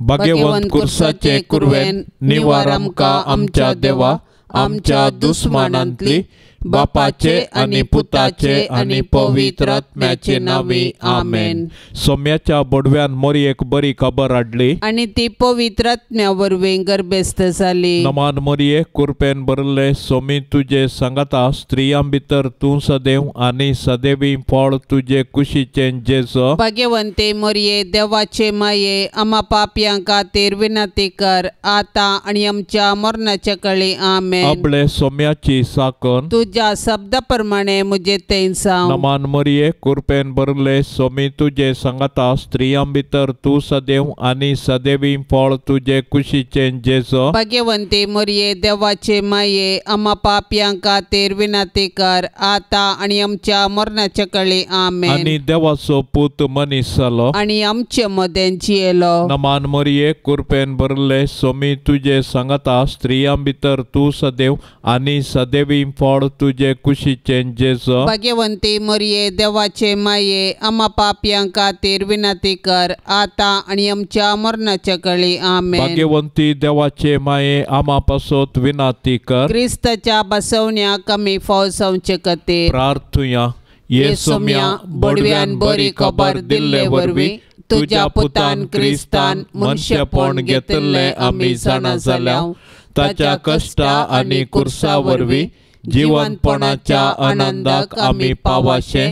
भाग्यवंत कुर्साचे कुरवेन निवार आमकां आमच्या देवा, आमच्या दुस्मानांतली, बापाचे आनी पुताचे आनी पवित्र आत्म्याचे नावी आमेन। सोम्याच्या बोडव्यान मोरयेक बरी खबर हाडली आनी ती पवित्र आत्म्या वरवीं गर्भस्थ जाली। नमान मोरये, कुरपेन बरले सोमी तुजे सांगाता, स्त्रियां भितर तूं सदैव आनी सदैवी फळ तुजे कुशीचें जेजो। भाग्यवंते मोरये, देवाचे माये, आम्हा पापयां खातीर विनंती कर, आता आनी आमच्या मरणाच्या काळी आमेन। आपले सोम्याची साकन तुझ्या शब्दा प्रमाणे मुझे तें सांग। नमान मोरये, कुरपेन बरले सोमी तुजे सांगाता, स्त्रियां भितर तूं सदैव आनी सदैवी फळ तुजे कुशीचें जेजो। भाग्यवंते मोरये, देवाचे माये, आम्हा पापयां खातीर विनंती कर, आता आनी आमच्या मरणाच्या काळी आमेन। आनी देवाचो पूत मनीस जालो आनी आमचे मदें जियेलो। नमान मोरये, कुरपेन बरले सोमी तुजे सांगाता, स्त्रियां भितर तूं सदैव आनी सदैवी फळ तुजे कुशीचें जेजो। भाग्यवंती मोरये, देवाचे माये, आम्हा पापयां खातीर विनंती कर, आता आनी आमच्या मरणाच्या काळी आमेन। भाग्यवंती देवाचे माये, आम्हा पासत विनंती कर। क्रिस्ताच्या बसवण्याक आमी फाव जावचे खातीर प्रार्थुया। येसोम्या, बडव्यान बरी खबर दिल्ले वरवीं तुज्या पुतान क्रिस्तान मनशापण घेतले आमी जाणा जाल्याव, ताच्या कश्टा आनी कुर्सा वरवीं जिवंतपणाच्या आनंदाक आमी पावाशे,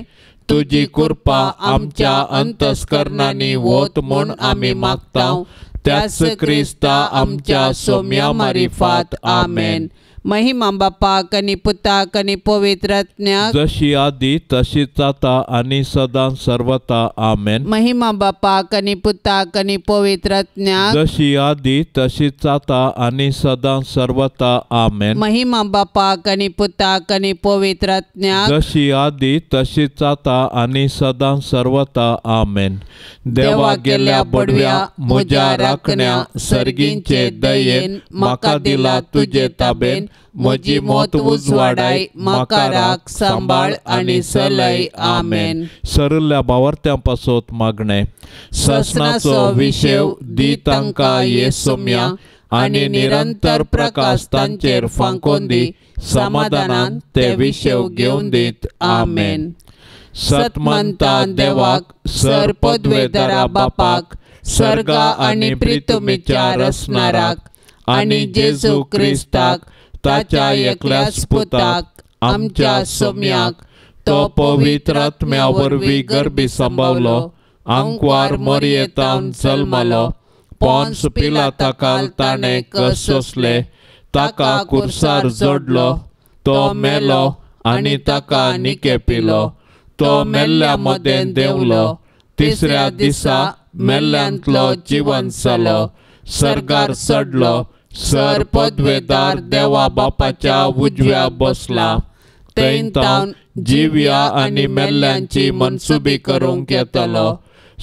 तुजी कृपा आमच्या अंतस्करणांनी वोत म्हूण आमी मागतांव, त्याच क्रिस्ता आमच्या सोम्या मारिफात आमेन। महिमा बापाक आनी पुताक आनी पवित्र आत्म्याक, जशी आदी तशीच आता आनी सदां सर्वता आमेन। महिमा बापाक आनी पुताक आनी पवित्र आत्म्याक, जशी आदी तशीच आता आनी सदां सर्वता आमेन। महिमा बापाक आनी पुताक आनी पवित्र आत्म्याक, जशी आदी तशीच आता आनी सदां सर्वता आमेन। देवा गेल्या बडव्या म्हज्या राखण्या, सर्गींचे दयेन म्हाका दिला तुजे ताबेन, म्हजी मोत उजवाडाय, म्हाका राख, सांबाळ आनी चलय आमेन। सरल्या भावार्थ्यां पासत मागणे। ससनाचो विशेव दी तांकां येसोम्या, आनी निरंतर प्रकाश तांचेर फांकोन दी, समाधानान ते विशेव घेवन दीत आमेन। सतमंता देवाक, सर पदवेदारा बापाक, सर्गा आनी प्रितुमेच्या रसनाराक, आनी जेजू क्रिस्ताक, ताच्या एकल्याच पुताक, आमच्या सोम्याक, तो पवित्र आत्म्या वरवीं गर्भी सांबावलो, अंकवार मोरयेतावन जल्मलो, पोन्स पिलाताकाल ताणें कस सोंसले, ताका कुर्सार जोडलो, तो मेलो आनी ताका निके पिलो, तो मेल्ल्या मदें देंवलो, तिसऱ्या दिसा मेल्ल्यांतलो जिवंत जालो, सर्गार चडलो, सर पदवेदार देवा बापाच्या उजव्या बसला, थंय तावन जिव्या आनी मेल्ल्यांची मनसुबी करूंक येतलो।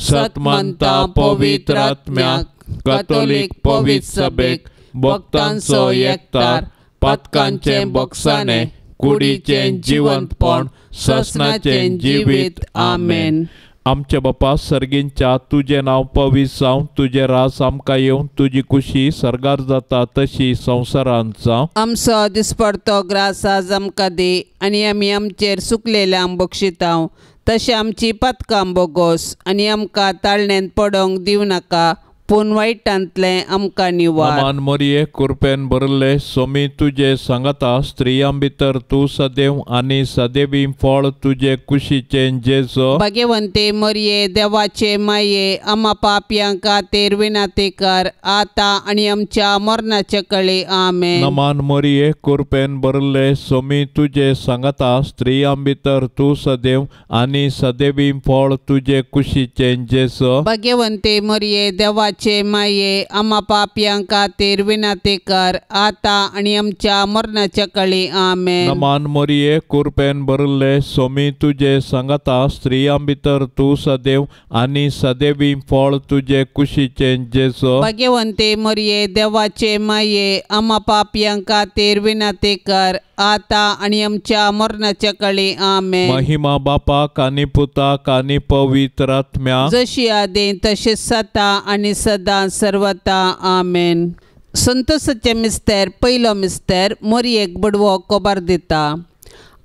सतमंता पवित्र आत्म्याक, कॅथोलीक पवित्र सभेक, भक्तांचो एकठार, पातकांचें बगसाणें, कुडीचें जिवंतपण, ससनाचें जिवीत आमेन। आमचे बापा सर्गींच्या, तुझे नाव पवित्र जावं, तुझे रास आमकां येवं, तुजी कुशी सर्गार जाता तशी संवसारांत जावं। आमचो दिसपडतो ग्रास आज आमकां दी, आनी आमी आमचेर सुकलेल्यांक बक्षितांव, तशें आमची पातकां बोगोस, आनी आमकां ताळणेंत पडोंक दिवं नाका, पूण वायटांतलें आमकां निवार। नमान मोरये, कुरपेन बरले सोमी तुजे सांगाता, स्त्रियां भितर तूं सदैव आनी सदैवी फळ तुजे कुशीचें जेजो। भाग्यवंते मोरये, देवाचे माये, आम्हा पापयां खातीर विनंती कर, आता आनी आमच्या मरणाच्या काळी आमेन। नमान मोरये, कुरपेन बरले सोमी तुजे सांगाता, स्त्रियां भितर तूं सदैव आनी सदैवी फळ तुजे कुशीचें जेजो। भाग्यवंते मोरये, देवाचे माये, आम्हा पापयां खातीर विनंती कर, आता आनी आमच्या मरणाच्या काळी आमेन। नमान मोरये, कुरपेन बरले सोमी तुजे सांगाता, स्त्रियां भितर तूं सदैव आनी सदैवी फळ तुजे कुशीचें जेजो। भाग्यवंते मोरये, देवाचे माये, आम्हा पापयां खातीर विनंती कर, आता आणि आमच्या मरणाच्या काळी आमेन. महिमा बापाक आनी पुताक आनी पवित्र आत्म्या, जशी आदी तशेंच सता आणि सदां सर्वता आमेन. संतोषाचे मिस्तेर पयलो मिस्तेर मोरयेक बडवो कोबार दिता.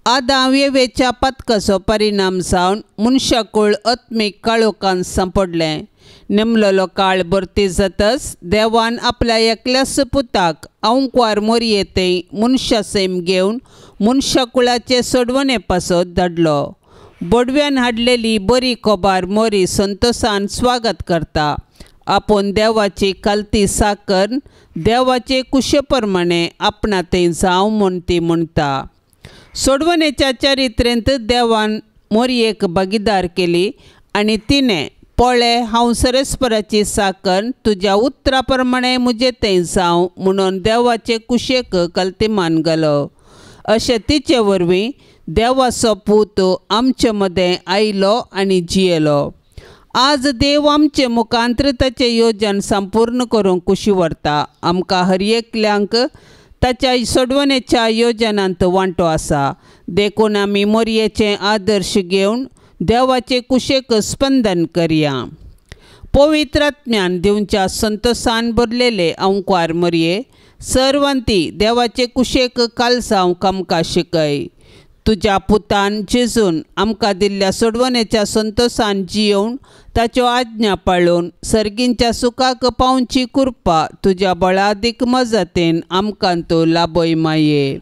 आदां वेवेच्या पथकाचो परिणाम जावन मनशाकुळ आत्मीक काळोखान सांपडलें. नेमलेलो काळ भरती जातच देवान आपल्या एकल्याच पुताक अवंकवार मोरयेतय मनशा सैम घेवन मनशाकुळाचे सोडवणे पासत धाडलो. बडव्यान हाडलेली बरी कोबार मोरी संतोषान स्वागत करता. आपूण देवाची कालती साकर देवाचे कुशे प्रमाणे आपणातय जावं म्हूण ती म्हणटा. सोडवणेच्या चरित्रेंत देवान मोरयेक भागीदार केली आनी तिणें पळय हांव सरस्पराची साकर तुज्या उतरा प्रमाणे मुजे थंय जावं म्हणून देवाचे कुशेक कल्तिमान घालो. अशें तिचे वरवीं देवाचो पूत आमचे मदें आयलो आनी जियेलो. आज देव आमचे मुखांतर ताचें येवजण संपूर्ण करूंक कुशी व्हरता. आमकां हर एकल्यांक ताच्या सोडवणेच्या येवजणांत वांटो आसा. देखून आमी मोरयेचे आदर्श घेवन देवाचे कुशेक स्पंदन करया. पवित्र आत्म्यान दिवच्या संतोषान भरलेले अवंकवार मोरये, सर्वंती देवाचे कुशेक कालसांवक आमकां शिकय. तुज्या पुतान जेजून आमकां दिल्ल्या सोडवणेच्या संतोषान जियोवन ताच्यो आज्ञा पाळून सर्गींच्या सुखाक पावची कृपा तुज्या बळादीक मजतीन आमकां तूं लाबय माये.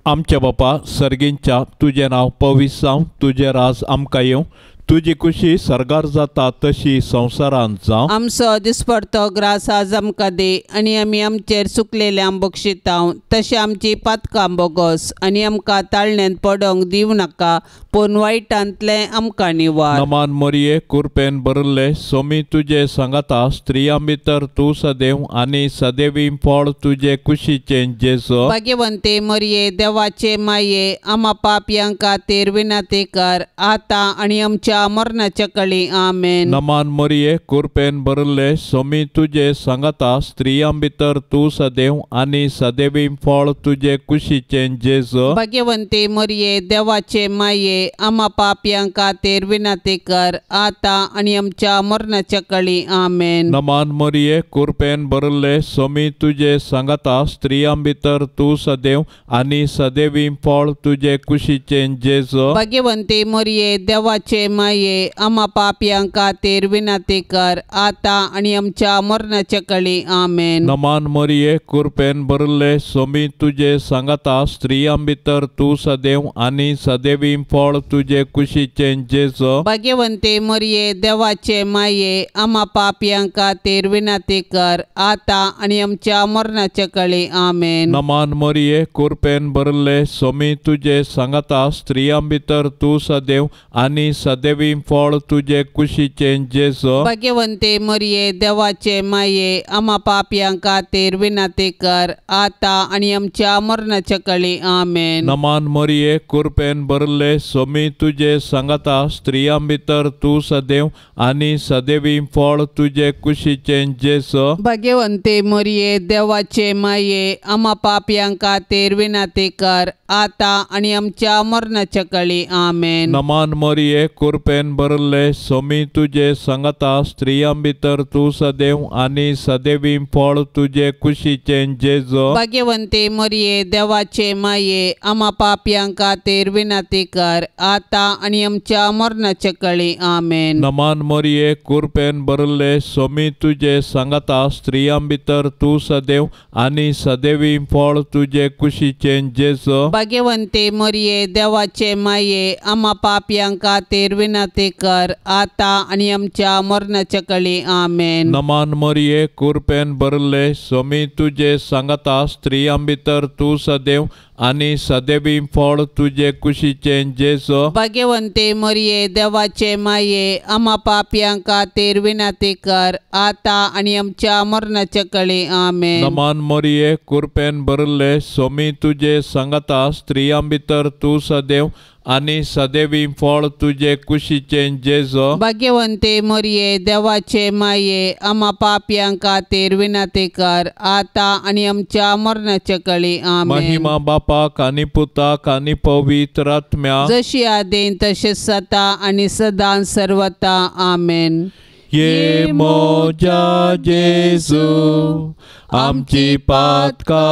आमच्या बापा सर्गींच्या तुजें नांव पवित्र जावं, तुजें राज आमकां येवं, तुजी खुशी सर्गार जाता तशी संवसारांत जावं. आमचो दिसपडतो ग्रास आज आमकां दे आनी आमी आमचेर चुकलेल्यांक बक्षितांव. तशें आमची पातकां बोगोस आनी आमकां ताळण्यांत पडोंक दिवं नाका, पूण वायटांतलें आमकां निवार. नमान मोरये कृपेन भरले सोमी तुजे सांगाता स्त्रियां भितर तूं सदैव आनी सदैवी फळ तुजे कुशीचें जेजो. भाग्यवंते मोरये देवाचे माये, आमा पापयां खातीर विनंती कर, आतां आनी आमच्या मरणाच्या काळी आमेन. नमान मोरये कृपेन भरले सोमी तुजे सांगाता स्त्रियां भितर तूं सदैव आनी सदैवी फळ तुजे कुशीचें जेजो. भाग्यवंते मोरये देवाचे माये, आमा पापयां खातीर विनंती कर, आतां आनी आमच्या मरणाच्या काळी आमेन. नमान मोरये कृपेन भरले सोमी तुजे सांगाता स्त्रियां भितर तूं सदैव आनी सदैवी फळ तुजे कुशीचें जेजो. भाग्यवंते मोरये देवाचे माये, आमा पापयां खातीर विनंती कर, आतां आनी आमच्या मरणाच्या काळी आमेन. नमान मोरये कृपेन भरले सोमी तुजे सांगाता स्त्रियां भितर तूं सदैव आनी सदैवी फळ तुजे कुशीचें जेजो. भाग्यवंते मोरये देवाचे माये, आमा पापयां खातीर विनंती कर, आतां आनी आमच्या मरणाच्या काळी आमेन. नमान मोरये कृपेन भरले सोमी तुजे सांगाता स्त्रियां भितर तूं सदैव आनी सदैवी फळ तुजे कुशीचें जेजो. भाग्यवंते मोरये देवाचे माये, आमा पापयां खातीर विनंती कर, आतां आनी आमच्या मरणाच्या काळी आमेन. नमान मोरये कृपेन भरले सोमी तुजे सांगाता स्त्रियां भितर तूं सदैव आनी सदैवी फळ तुजे कुशीचें जेजो. भाग्यवंते मोरये देवाचे माये, आमा पापयां खातीर विनंती कर, आतां आनी आमच्या मरणाच्या काळी आमेन. नमान मोरये कृपेन भरले सोमी तुजे सांगाता स्त्रियां भितर तूं सदैव आनी सदैवी फळ तुजे कुशीचें जेजो. भाग्यवंते मोरये देवाचे माये, आमा पापयां खातीर विनंती कर, आतां आनी आमच्या मरणाच्या काळी आमेन. नमान मोरये कृपेन भरले सोमी तुजे सांगाता स्त्रियां भितर तूं सदैव आनी सदैवी फळ तुजे कुशीचें जेजो. भाग्यवंते मोरये देवाचे माये, आमा पापयां खातीर विनंती कर, आतां आनी आमच्या मरणाच्या काळी आमेन. नमान मोरये कृपेन भरले सोमी तुजे सांगाता स्त्रियां भितर तूं सदैव आनी सदैवी फळ तुजे कुशीचें जेजो. भाग्यवंते मोरये देवाचे माये, आमा पापयां खातीर विनंती कर, आतां आनी आमच्या मरणाच्या काळी आमेन. नमान मोरये कृपेन भरले सोमी तुजे सांगाता स्त्रियां भितर तूं सदैव आणि सदैवी फळ तुझे कुशीचे जेजो. भाग्यवंते मरिये देवाचे माये, आम्हा पापयां खातीर विनंती कर, आता आणि आमच्या मरणाच्या काळी आमेन. महिमा बापाक आणि पुताक आणि पवित्र आत्म्या, जशी आदेन तसेच आता आणि सदां सर्वता आमेन. ये मोजा जेजू आमची पातका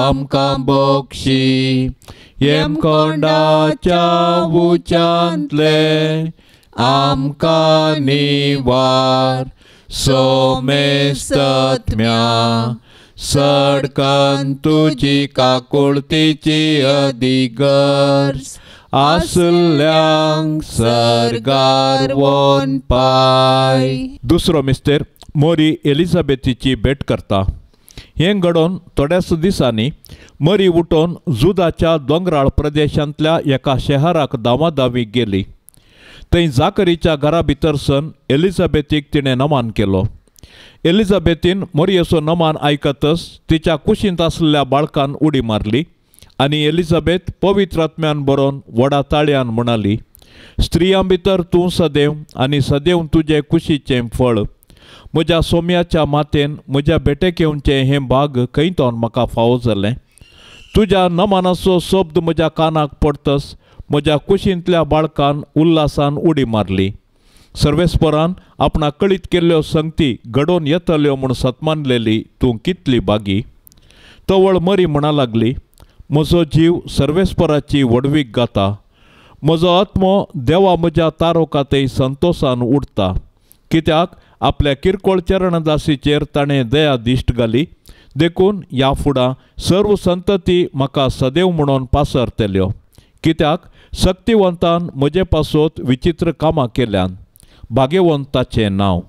आमकां बोक्षी, येम कोंडाच्या उच्यांतले आमकां निवार. सोमेस्तत्म्या सडकन तुजी काकुळतीची अधिगर्ज, आसल्यांक सरगार वोन पाय. दुसरो मिस्तेर मोरी एलिझाबेथीची भेट करता. हें घडोवन थोड्याच दिसांनी मरी उठोन जुदाच्या दोंगराळ प्रदेशांतल्या एका शहराक दावादावीक गेली. थंय जाकरीच्या घरा भितर सन एलिझाबेथीक तिणें नमान केलो. एलिझाबेथीन मरियेचो नमान आयकतच तिच्या कुशींत आसलेल्या बाळकान उडी मारली आनी एलिझाबेथ पवित्र आत्म्यान बरोवन व्हडा ताळयान म्हणाली, स्त्रियां भितर तूं सदैव आनी सदैव तुजे कुशीचें फळ. म्हज्या सोम्याच्या मातेन म्हज्या भेटेक येवचें हें भाग खंयतोन म्हाका फावो जालें. तुज्या नमानाचो शब्द म्हज्या कानाक पडतच म्हज्या कुशींतल्या बाळकान उल्हासान उडी मारली. सर्वेस्परान आपणाक कळीत केल्ल्यो संगती घडोवन येतल्यो म्हूण सतमानलेली तूं कितली बागी. तवळ मरी म्हणा लागली, म्हजो जीव सर्वेस्पराची वडवीक गाता. म्हजो आत्मो देवा म्हज्या तारोकातय संतोषान उडटा. कित्याक आपल्या किरकोळ चरणदासीचेर ताणें दया दिश्ट घाली. देखून ह्या फुडां सर्व संतती म्हाका सदैव म्हणून पासरतल्यो. कित्याक शक्तिवंतान म्हजे पासोत विचित्र कामां केल्यान. भाग्यवंताचें नांव.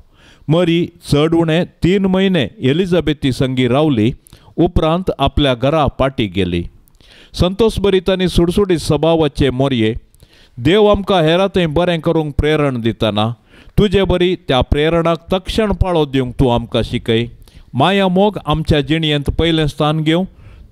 मरी चड उणें 3 म्हयने एलिझाबेथी संगी रावली. उपरांत आपल्या घरा पाटी गेली. संतोषभरीत आनी सुडसुडीत स्वभावाचे मोरये, देव आमकां हेरांतय बरें करूंक प्रेरण दितना तुजे बरी त्या प्रेरणाक तक्षण पाळो दिवंक तूं आमकां शिकय. माया मोग आमच्या जिणयेंत पयलें स्थान घेवं.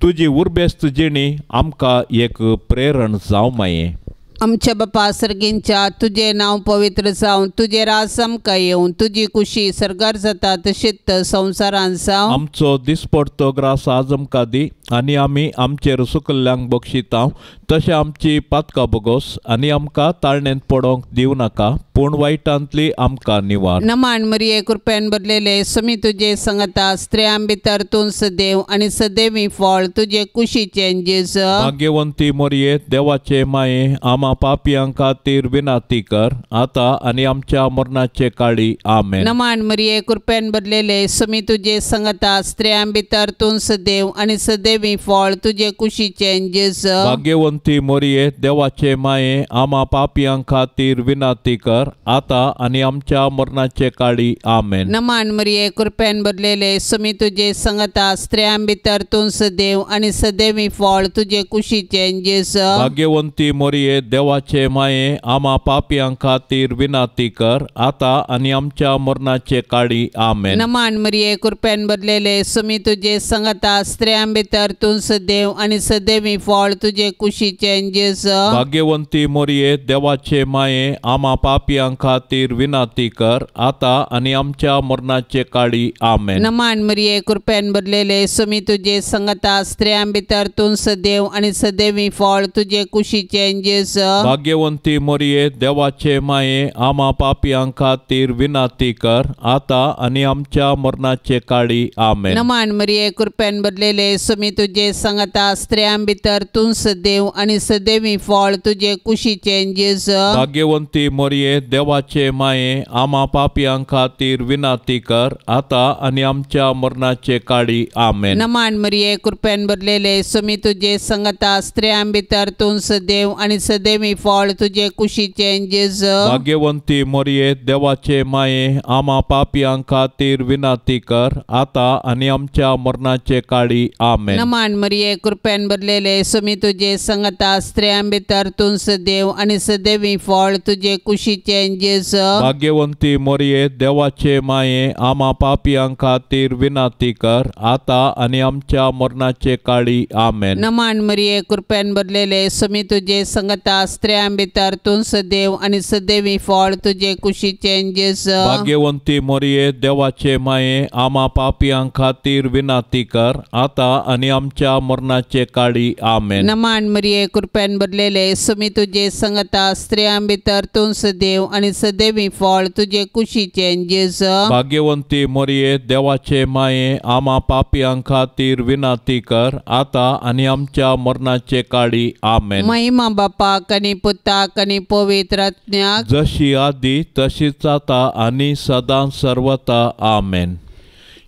तुजी उर्बेस्त जिणी आमकां एक प्रेरण जावं माये. आमच्या बापा सर्गींच्या तुझे नाव पवित्र जावन, तुझे राज आमकां येवन, तुजी कुशी सरगार जाता तशीच संवसारांत जावं. आमचो दिसपडतो ग्रास आज आमकां दी आनी आमी आमचेर सुकल्ल्यांक बक्षितांव. तशें आमची पातकां बगोस आनी आमकां ताळणेंत पडोंक दिवं नाका, पूण वायटांतली आमकां निवार. नमान मरिये कृपेन भरलेले समी तुजे संगता, स्त्रियां भितर तूं सदैव आनी सदैवी फळ तुजे कुशीचें जेजू. भाग्यवंती मोरये देवाचे माये, आमा पापियां खातीर विनाती कर, आता आनी आमच्या मरणाचे काळी आमेन. नमान मरिये कृपेन भरलेले समी तुजे संगता, स्त्रियां भितर तूं सदैव आनी सदैवी फळ तुजे कुशीचें जेजू. भाग्यवंती मोरये देवाचे माये, आमा पापियां खातीर विनाती कर, आता आनी आमच्या मरणाचे काळी आमेन. नमान मरिये कृपेन भरलेले समी तुजे संगता, स्त्रियां भितर तूं सदैव आनी सदैवी फळ तुजे कुशीचें जेजू. भाग्यवंती मोरये देवाचे माये, आमा पापियां खातीर विनाती कर, आता आनी आमच्या मरणाचे काळी आमेन. नमान मरिये कृपेन भरलेले समी तुजे संगता, स्त्रियां भितर तूं सदैव आनी सदैवी फळ तुजे कुशीचें जेजू. भाग्यवंती मोरये देवाचे माये, आमा पापियां खातीर विनाती कर, आता आनी आमच्या मरणाचे काळी आमेन. नमान मरिये कृपेन भरलेले समी तुजे संगता, स्त्रियां भितर तूं सदैव आनी सदैवी फळ तुजे कुशीचें जेजू. भाग्यवंती मोरये देवाचे माये, आमा पापियां खातीर विनाती कर, आता आनी आमच्या मरणाचे काळी आमेन. नमान मरिये कृपेन भरलेले समी तुजे संगता, स्त्रियां भितर तूं सदैव आनी सदैवी फळ तुजे कुशीचें जेजू. भाग्यवंती मोरये देवाचे माये, आमा पापियां खातीर विनाती कर, आता आनी आमच्या मरणाचे काळी आमेन. नमान मरिये कृपेन भरलेले समी तुजे संगता, स्त्रियां भितर तूं सदैव आनी सदैवी फळ तुजे कुशीचें जेजू. भाग्यवंती मोरये देवाचे माये, आमा पापियां खातीर विनाती कर, आता आनी आमच्या मरणाचे काळी आमेन. नमान मरिये कृपेन भरलेले समी तुजे संगता, स्त्रियां भितर तूं सदैव आनी सदैवी फळ तुजे कुशीचें जेजू. भाग्यवंती मोरये देवाचे माये, आमा पापियां खातीर विनाती कर, आता आनी आमच्या मरणाचे काळी आमेन. नमान मरिये कृपेन भरलेले समी तुजे संगता, स्त्रियां भितर तूं सदैव आनी सदैवी फळ तुजे कुशीचें जेजू. भाग्यवंती मोरये, देवाचे माये, आम्हा पापियां खातीर विनाती कर, आता आनी आमच्या मरणाचे काळी. आमेन. नमान मरिये, कृपेन भरलेले, सुमी तुजे संगता स्त्रियां भितर तूं सदैव आनी सदैवी फळ तुजे कुशीचें जेजू. भाग्यवंती मोरये, देवाचे माये, आम्हा पापियां खातीर विनाती कर, आता आनी आमच्या मरणाचे काळी. आमेन. महिमा बापाक आनी पुताक आनी पवित्र आत्म्याक, जशी आदी तशीच आता आनी सदां सर्वता. आमेन.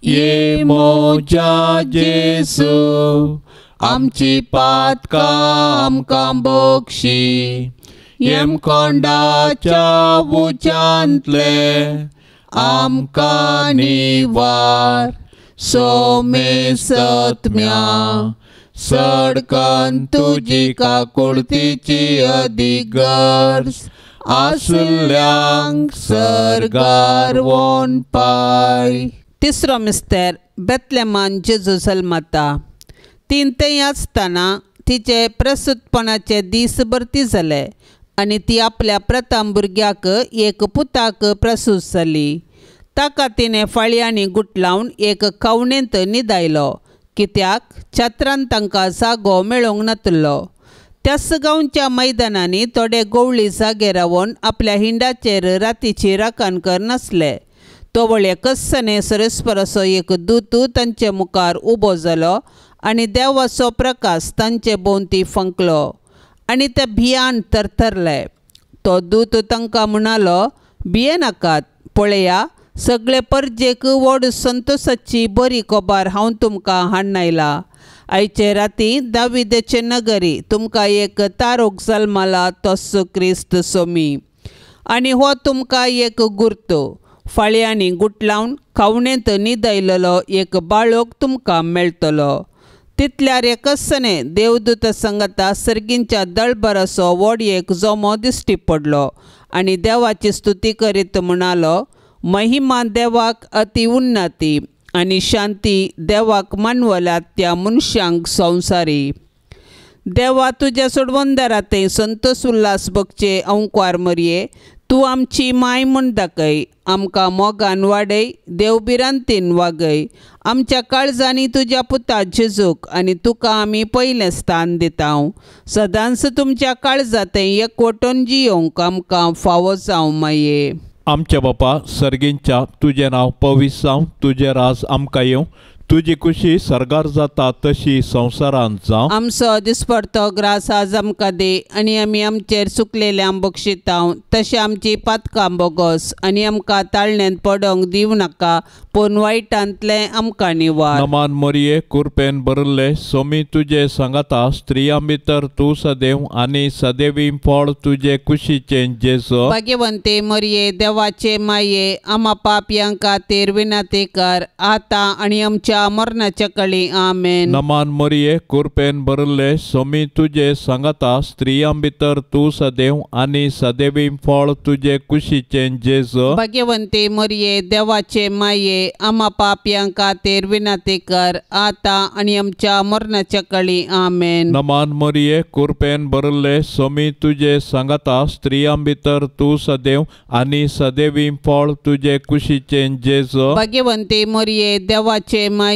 ये मोजा जेजू, आमची पातकां आमकां बक्षी, येम कोंडाच्या उंचांतले आमकां निवार, सोमे सत्म्या सडकन तुजी काकुळतीची अधिगर्ज, आसल्यांक सर्गार वोन पाय. तिसरो मिस्तेर, बेतलेमान जेजू जल्मता. 3 ते आसतना तिचे प्रसूतपणाचे दीस भरती जाले आनी ती आपल्या प्रथम भुरग्याक एक पुताक प्रसूत जाली. ताका तिणें फाळयांनी गुटलावन एक कवणेंत न्हिदायलो, कित्याक छत्रांत तांकां जागो मेळोंक नातलो. त्याच गांवच्या मैदानांनी थोडे गवळी जागे रावन आपल्या हिंडाचेर रातीची राखण करनासले. तोवळे कस्सने सरस्परसो एक दूत तांचे मुखार उबो जालो आनी देवाचो प्रकाश तांचे भोंवती फंकलो आनी ते भियान तरतरले. तो दूत तांकां म्हणालो, भियेनाकात, पळया, सगळे परजेक व्हड संतोशाची बरी खबर हांव तुमकां हाडून आयलां. आयचे राती दाविदाचे नगरी तुमकां एक तारोक जल्मला, तोच क्रिस्त सोमी. आनी हो तुमकां एक गुर्त, फाळयांनी गुटलावन खावणेंत न्हिदयलेलो एक बाळक तुमकां मेळटलो. तितल्यार एकसने देवदूत संगता सर्गींच्या दळबराचो व्हड एक जोमो दिश्टी पडलो आनी देवाची स्तुती करीत म्हणालो, महिमा देवाक अति उन्नती आनी शांती देवाक मानवल्यात त्या मनशांक संवसारी. देवा तुज्या सोडवंदारांतय संतोष उल्हास भोगचे अंकुर मरये, तूं आमची माय म्हूण दाखय, आमकां मोगान वाडय, देवबिरांतीन वागय. आमच्या काळजांनी तुज्या पुता जेजूक आनी तुका आमी पयलें स्थान दितांव. सदांच तुमच्या काळजांतय एकवटून जियोंक आमकां फावो जावं माये. आमच्या बापा सर्गींच्या, तुजें नांव पवित्र जावं, तुजें राज आमकां येवं, तुजी खुशी सर्गार जाता तशी संवसारांत जावं. आमचो दिसपडतो ग्रास आज आमकां दे आनी आमी आमचेर चुकलेल्यांक बक्षितांव, तशें आमची पातकां बोगोस आनी आमकां ताळण्यांत पडोंक दिवं नाका, पूण वायटांतलें आमकां निवार. नमान मोरये, कृपेन भरिल्ले, सोमी तुजे सांगाता स्त्रियां भितर तूं सदैव आनी सदैवी फळ तुजे कुशीचें जेजू. भाग्यवंते मरिये, देवाचे माये, आम्हा पापयां खातीर विनंती कर, आता आनी आमच्या मरणाच्या काळी. आमेन. नमान मोरये, कृपेन भरिल्ले, सोमी तुजे सांगाता स्त्रियां भितर तूं सदैव आनी सदैवी फळ तुजे कुशीचें जेजू. भाग्यवंते मरिये, देवाचे माये, आम्हा पापयां खातीर विनंती कर, आता आनी आमच्या मरणाच्या काळी. आमेन. नमान मोरये, कृपेन भरिल्ले, सोमी तुजे सांगाता स्त्रियां भितर तूं सदैव आनी सदैवी फळ तुजे कुशीचें जेजू. भाग्यवंते मरिये, देवाचे माये,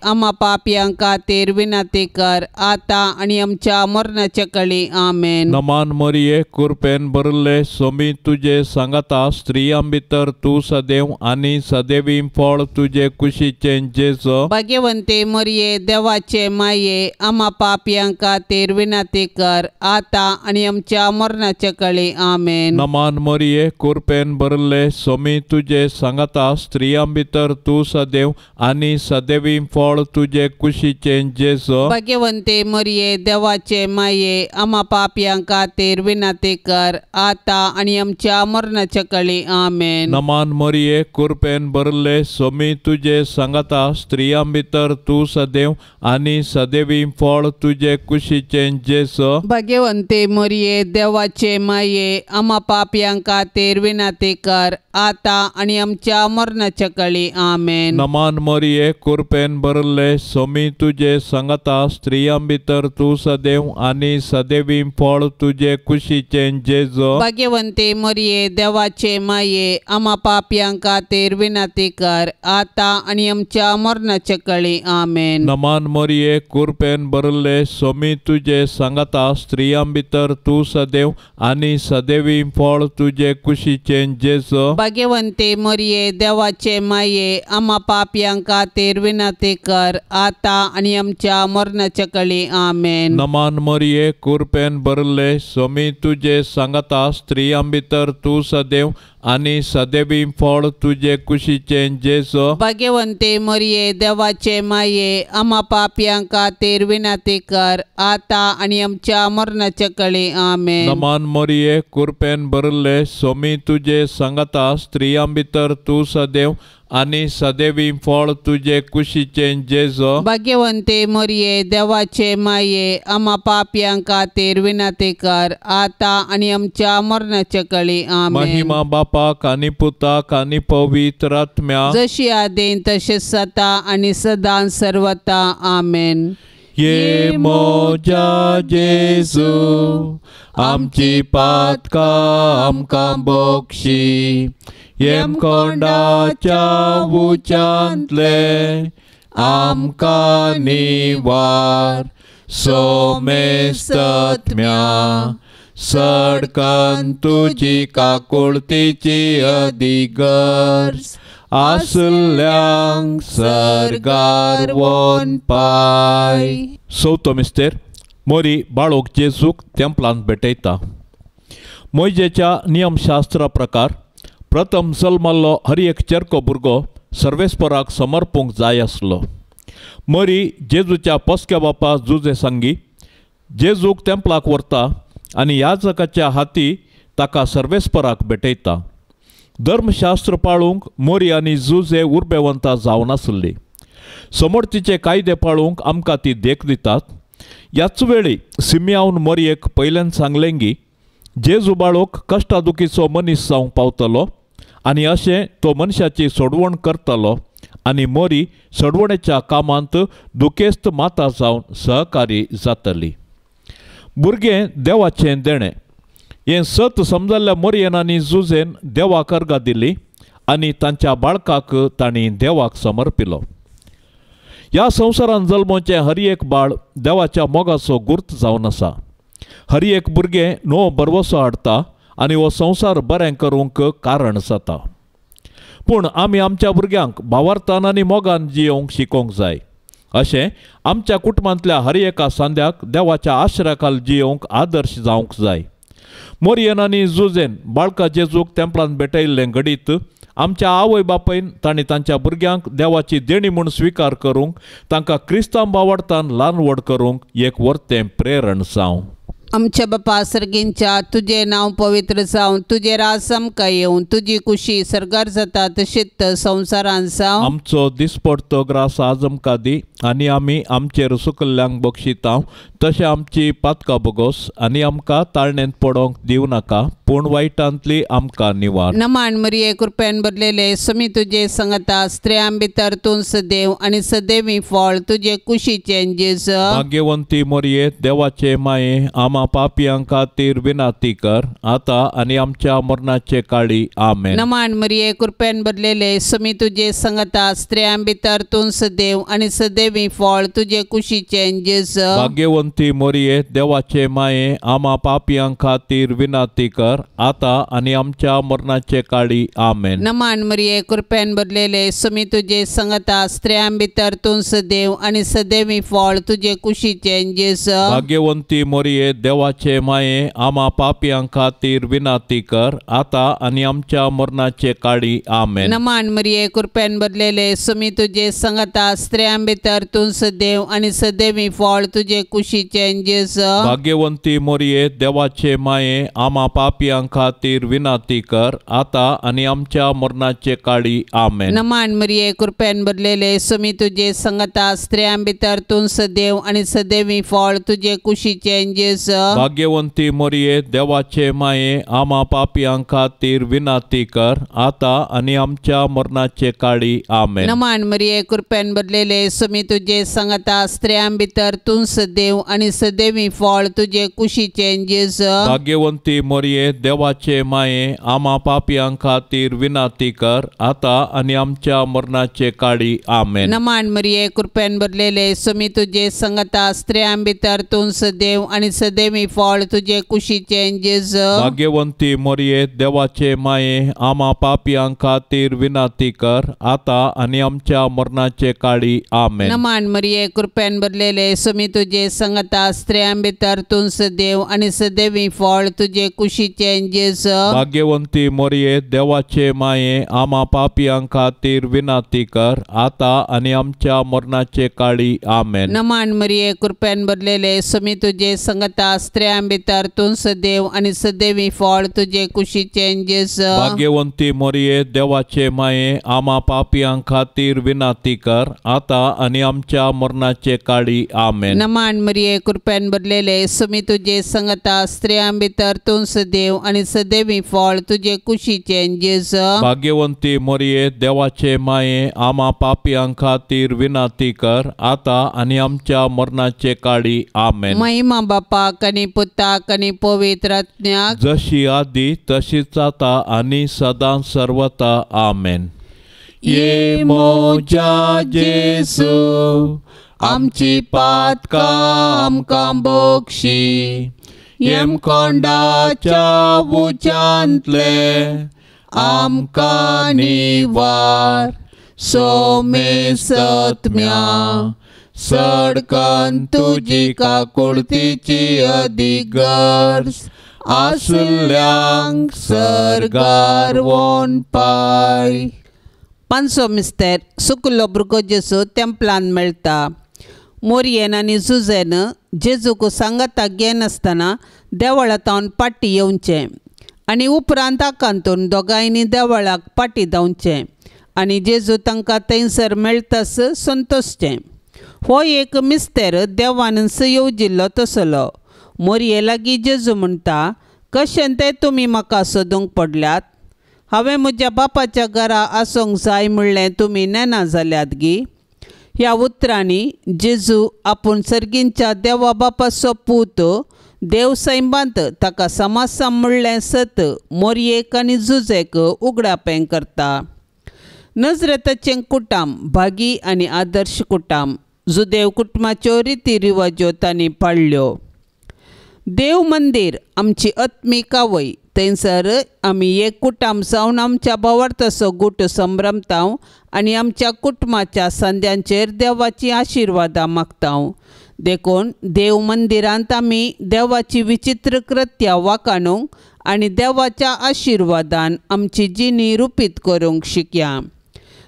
आम्हा पापयां खातीर विनंती कर, आता आनी आमच्या मरणाच्या काळी. आमेन. नमान मोरये, कृपेन भरिल्ले, सोमी तुजे सांगाता स्त्रियां भितर तूं सदैव आनी सदैवी फळ तुजे कुशीचें जेजू. भाग्यवंते मरिये, देवाचे माये, आम्हा पापयां खातीर विनंती कर, आता आनी आमच्या मरणाच्या काळी. आमेन. नमान मोरये, कृपेन भरिल्ले, सोमी तुजे सांगाता स्त्रियां भितर तूं सदैव आनी सदैवी फळ तुजे कुशीचें जेजू. भाग्यवंते मरिये, देवाचे माये, आम्हा पापयां खातीर विनंती कर, आता आनी आमच्या मरणाच्या काळी. आमेन. नमान मोरये, कृपेन भरिल्ले, सोमी तुजे सांगाता स्त्रियां भितर तूं सदैव आनी सदैवी फळ तुजे कुशीचें जेजू. भाग्यवंते मरिये, देवाचे माये, आम्हा पापयां खातीर विनंती कर, आता आनी आमच्या मरणाच्या काळी. आमेन. नमान मोरये, कृपेन कृपेन भरले सोमी तुझे संगता स्त्रियां भितर तू सदैव आणि सदैवी फळ तुझे कुशीचे जेजो भाग्यवंते मरिये देवाचे माये आम्हा पापियां खातीर विनंती कर आता आणि आमच्या मरणाच्या काळी आमेन. नमान मरिये कृपेन भरले सोमी तुझे संगता स्त्रियां भितर तू सदैव आणि सदैवी फळ तुझे कुशीचे जेजो भाग्यवंते मरिये देवाचे माये आम्हा पापियां खातीर विनंती कर आता आणि आमच्या मरणाच्या काळी आमेन. नमान मरिये कृपेन भरले सोमी तुझे संगता स्त्रियां भितर तू सदैव आणि सदैवी फळ तुझे कुशीचे जेजो भाग्यवंते मरिये देवाचे माये आम्हा पापियां खातीर विनंती कर आता आणि आमच्या मरणाच्या काळी आमेन. नमान मरिये कृपेन भरले सोमी तुझे संगता स्त्रियां भितर तू सदैव आणि सदैवी फळ तुझे कुशीचे जेजो भाग्यवंते मरिये देवाचे माये आम्हा पापियां खातीर विनंती कर आता आणि आमच्या मरणाच्या काळी आमेन. महिमा बापाक आणि पुताक आणि पवित्र आत्म्या जशी आदेन तशेंच जाता आणि सदां सर्वता आमेन. ये मोजा जेजू आमची पातकां आमकां बोक्षी येम कोंडाच्या उच्यांतले आमकां निवार सोमेस्तत्म्या सडकन तुजी काकुळतीची अधिगर्ज आसल्यांक सरगार वोन पाय. चवथो मिस्तेर मोरी बाळोक जेजूक तेंपलांत भेटयता. मोइजेच्या नियमशास्त्रा प्रकार प्रथम जल्मल्लो हर एक चेरको भुरगो सर्वेस्पराक समर्पूंक जाय आसलो. मरी जेजूच्या पोसक्या बापा जुजे सांगी जेजूक तेंपलाक व्हरता आनी याजकाच्या हाती ताका सर्वेस्पराक भेटयता. धर्मशास्त्र पाळूंक मोरी आनी जुजे उर्बेवंतां जावन आसली. समोर तिचे कायदे पाळूंक आमकां ती देख दितात. ह्याच वेळी सिमियावन मोरयेक पयल्यान सांगलें की जेजू बाळोक कश्टादुखीचो मनीस जावंक पावतलो आनी अशें तो मनशाची सोडवण करतलो आनी मोरी सोडवणेच्या कामांत दुखेस्त माता जावन सहकारी जातली. भुरगें देवाचें देणें हें सत समजल्ल्या मोरयेन आनी जुजेन देवाक अर्घा दिली आनी तांच्या बाळकाक तांणी देवाक समर्पिलो. ह्या संवसारांत जल्मोवचें हर एक बाळ देवाच्या मोगाचो गुर्त जावन आसा. हर एक भुरगें नवो बरवसो हाडटा आनी हो संवसार बरें करूंक कारण जाता. पूण आमी आमच्या भुरग्यांक भावार्थान आनी मोगान जियोंक शिकोवंक जाय. अशें आमच्या कुटुंबांतल्या हर एका सांद्याक देवाच्या आश्रयाखाल जियोंक आदर्श जावंक जाय. मोरयेन आनी जुजेन बाळका जेजूक तेंपलांत भेटयल्लें घडीत आमच्या आवय बापायन तांणी तांच्या भुरग्यांक देवाची देणी म्हूण स्विकार करूंक तांकां क्रिस्तांव भावार्थान ल्हान व्हड करूंक एक व्हरतें प्रेरण जावं. आमच्या बापा सर्गींच्या तुझे नाव पवित्र जावन तुझे राज आमकां येवन तुजी कुशी सरगार जाता तशीच संवसारांत जावं. आमचो दिसपडतो ग्रास आज आमकां दी आनी आमी आमचेर सुकल्ल्यांक बक्षिता तशें आमची पातकां बोगोस आनी आमकां ताळणेंत पडोवंक दिवं नाका पूण वायटांतली आमकां निवार. नमान मरिये कृपेन भरलेले समी तुजे संगता स्त्रियां भितर तूं सदैव आनी सदैवी फळ तुजे कुशीचें जेजू. भाग्यवंती मरिये देवाचे माये आम्हा पापियां खातीर विनंती कर आता आनी आमच्या मरणाचे काळी आमेन. नमान मरिये कृपेन भरलेले समी तुजे संगता स्त्रियां भितर तूं सदैव आनी सदैवी फळ तुजे कुशीचें जेजू. भाग्यवंती मरिये देवाचे माये आम्हा पापियां खातीर विनंती कर आता आनी आमच्या मरणाचे काळी आमेन. नमान मरिये कृपेन भरलेले समी तुजे संगता स्त्रियां भितर तूं सदैव आनी सदैवी फळ तुजे कुशीचें जेजू. भाग्यवंती मरिये देवाचे माये आम्हा पापियां खातीर विनंती कर आता आनी आमच्या मरणाचे काळी आमेन. नमान मरिये कृपेन भरलेले समी तुजे संगता स्त्रियां भितर तूं सदैव आनी सदैवी फळ तुजे कुशीचें जेजू. भाग्यवंती मरिये देवाचे माये आम्हा पापियां खातीर विनंती कर आता आनी आमच्या मरणाचे काळी आमेन. नमान मरिये कृपेन भरलेले समी तुजे संगता स्त्रियां भितर तूं सदैव आनी सदैवी फळ तुजे कुशीचें जेजू. भाग्यवंती मोरये देवाचे माये आम्हा पापियां खातीर विनाती कर आता आणि आमच्या मरणाचे काळी आमेन. नमान मरिये कृपेन भरलेले सुमी तुझे सांगता स्त्रियां भितर तूं सदैव आणि सदैवी फळ तुझे कुशीचे जेजू. भाग्यवंती मोरये देवाचे माये आम्हा पापियां खातीर विनाती कर आता आणि आमच्या मरणाचे काळी आमेन. नमान मरिये कृपेन भरलेले सुमी तुझे सांगता स्त्रियां भितर तूं सदैव आणि सदैवी फळ तुझे कुशीचे जेजू. भाग्यवंती मोरये देवाचे माये आम्हा पापियां खातीर विनाती कर आता आणि आमच्या मरणाचे काळी आमेन. नमान मरिये कृपेन भरलेले सुमी तुझे सांगता स्त्रियां भितर तूं सदैव आणि सदैवी फळ तुझे कुशीचे जेजू. भाग्यवंती मोरये देवाचे माये आम्हा पापियां खातीर विनाती कर आता आणि आमच्या मरणाचे काळी आमेन. नमान मरिये कृपेन भरलेले सुमी तुझे सांगता स्त्रियां भितर तूं सदैव आणि सदैवी फळ तुझे कुशीचे जेजू. भाग्यवंती मोरये देवाचे माये आम्हा पापियां खातीर विनाती कर आता आणि आमच्या मरणाचे काळी आमेन. नमान मरिये कृपेन भरलेले सुमी तुझे सांगता स्त्रियां भितर तूं सदैव आणि सदैवी फळ तुझे कुशीचे जेजू. भाग्यवंती मोरये देवाचे माये आम्हा पापियां खातीर विनाती कर आता आणि आमच्या मरणाचे काळी आमेन. महिमा बापाक आणि पुताक आणि पवित्र आत्म्याक जशी आधी तशीच आता आणि सदां सर्वता आमेन. ये मोजा जेसू आमची पातकां आमकां बक्षी येम कोंडाच्या उच्चांतले आमकां निवार सोमे सत्म्या सडकन तुजी काकुळतीची अधिगर्ज आसल्यांक सरगार वोन पाय. पांचवो मिस्तेर सुकलो भुरगो जेजू तेंपलान मेळटा. मोरयेन आनी जुजेन जेजूक सांगाताक घेनासतना देवळांतावन पाटी येवचें आनी उपरांत आकांतून दोगांयनी देवळाक पाटी धांवचें आनी जेजू तांकां थंयसर मेळटास संतोसचें. हो एक मिस्तेर देवान येवजिल्लो तसलो. मोरये लागीं जेजू म्हणटा, कशें तें तुमी म्हाका सोदूंक पडल्यात? हांवें म्हज्या बापाच्या घरा आसूंक जाय म्हणलें तुमी नेना जाल्यात गी. ह्या उतरांनी जेजू आपूण सर्गींच्या देवा बापाचो पूत देव सैमांत ताका समासा म्हणलें सत मोरयेक आनी जुजेक उगडापें करता. नजरेताचें कुटाम भागी आनी आदर्श कुटाम जुदेव कुटुंबाच्यो रिती रिवाज्यो तांणी पाळल्यो. देव मंदिर आमची आत्मीक आवय. थंयसर आमी एक कुटाम जावन आमच्या भावार्थाचो गूट संभ्रमतांव आनी आमच्या कुटुंबाच्या संद्यांचेर देवाची आशिर्वादां मागतांव. देखून देव मंदिरांत आमी देवाची विचित्र कृत्यां वाखाणूंक आनी देवाच्या आशिर्वादान आमची जिणी रुपीत करूंक शिकया.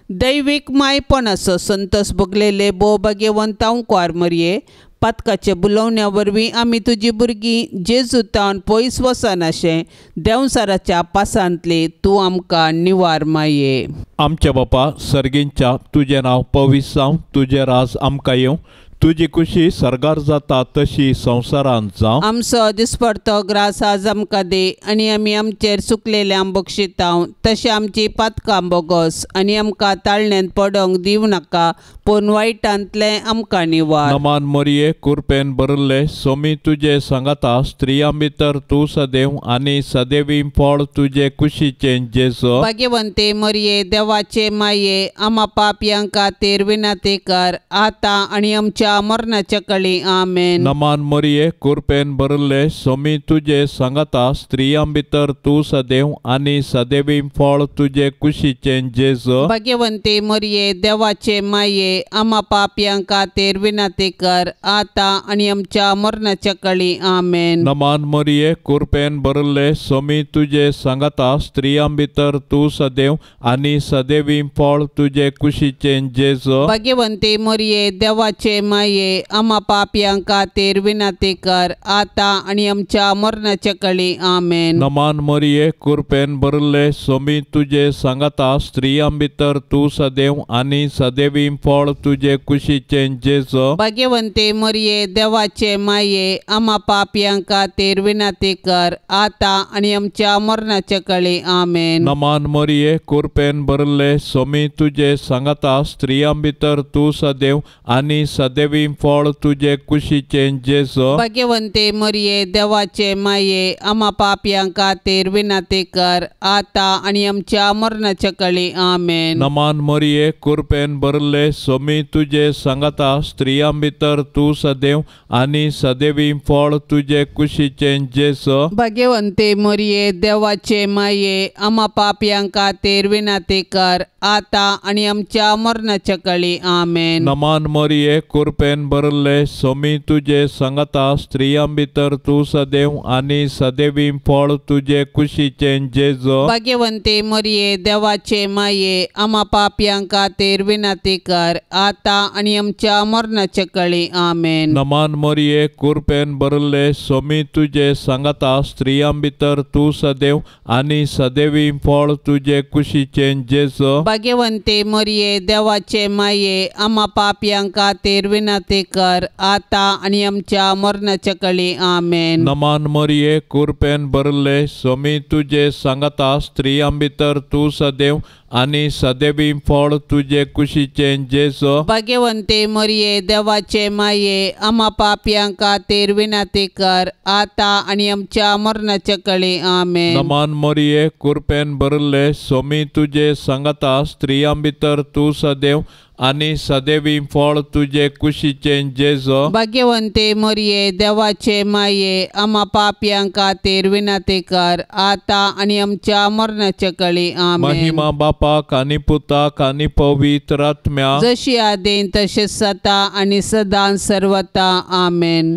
दैवीक मायपणाचो संतोष भोगलेले भोव भाग्यवंतांकार मोरये, पातकाचे बुलोवण्या वरवीं आमी तुजी भुरगीं जेजूतावन पयस वचनाशें देंवसाराच्या पासांतली तूं आमकां निवार माये. आमच्या बापा सर्गींच्या तुजें नांव पवित्र जावं, तुजें राज आमकां येवं, तुजी खुशी सरगार जाता तशी संवसारांत जावं. आमचो दिसपडतो ग्रास आज आमकां दे आनी आमी आमचेर चुकलेल्यांक बक्षितांव. तशें आमची पातकां बोगोस आनी आमकां ताळण्यांत पडोंक दिवं नाका, पूण वायटांतलें आमकां निवार. नमान मोरये कृपेन भरले सोमी तुजे सांगाता स्त्रियां भितर तूं सदैव आनी सदैवी फळ तुजे कुशीचें जेजू. भाग्यवंते मोरये देवाचे माये आम्हा पापयां खातीर विनाती कर आतां आनी आमच्या मरणाच्या काळी आमेन. नमान मोरये कृपेन भरले सोमी तुजे सांगाता स्त्रियां भितर तूं सदैव आनी सदैवी फळ तुजे कुशीचें जेजू. भाग्यवंते मोरये देवाचे माये आम्हा पापयां खातीर विनाती कर आतां आनी आमच्या मरणाच्या काळी आमेन. नमान मोरये कृपेन भरले सोमी तुजे सांगाता स्त्रियां भितर तूं सदैव आनी सदैवी फळ तुजे कुशीचें जेजू. भाग्यवंते मोरये देवाचे माये आम्हा पापयां खातीर विनाती कर आतां आनी आमच्या मरणाच्या काळी आमेन. नमान मोरये कृपेन भरले सोमी तुजे सांगाता स्त्रियां भितर तूं सदैव आनी सदैवी फळ फळ तुझे कुशीचे जेजो भाग्यवंते मरिये देवाचे माये आम्हा पापियांका तेर विनाती कर आता आणि आमच्या मरणाच्या काळी आमेन. नमान मरिये कृपेन भरले सोमी तुझे सांगता स्त्रियां भितर तू सदैव आणि सदैवी फळ तुझे कुशीचे जेजो भाग्यवंते मरिये देवाचे माये आम्हा पापियांका तेर विनाती कर आता आणि आमच्या मरणाच्या काळी आमेन. नमान मरिये कृपेन भरले सोमी तुझे सांगता स्त्रियां भितर तू सदैव आणि सदैवी फळ तुझे कुशीचे जेजो भाग्यवंते मरिये देवाचे माये आम्हा पापियांका तेर विनाती कर आता आणि आमच्या मरणाच्या काळी आमेन. नमान मरिये कृपेन भरले सोमी तुझे सांगता स्त्रियां भितर तू सदैव आणि सदैवी फळ तुझे कुशीचे जेजो भाग्यवंते मरिये देवाचे माये आम्हा पापियांका तेर विनाती कर आता आणि आमच्या मरणाच्या काळी आमेन. नमान मरिये कृपेन भरले सोमी तुझे सांगता स्त्रियां भितर तू सदैव आणि सदैवी फळ तुझे कुशीचे जेजो भाग्यवंते मरिये देवाचे माये आम्हा पापियांका तेर विनाती कर आता आणि आमच्या मरणाच्या काळी आमेन. नमान मरिये कृपेन भरले सोमी तुझे सांगता स्त्रियां भितर तू सदैव आणि सदैवी फळ तुझे कुशीचे जेजो भाग्यवंते मरिये देवाचे माये आम्हा पापियांका तेर विनाती कर आता आणि आमच्या मरणाच्या काळी आमेन. नमान मरिये कृपेन भरले सोमी तुझे सांगता स्त्रियां भितर तू सदैव आणि सदैवी फळ तुझे कुशीचे जेजो भाग्यवंते मरिये देवाचे माये आम्हा पापियांका तेर विनाती कर आता आणि आमच्या मरणाच्या काळी आमेन. महिमा बापाक आणि पुताक आणि पवित्र आत्म्या जशी आदेन तसेच सता आणि सदां सर्वता आमेन.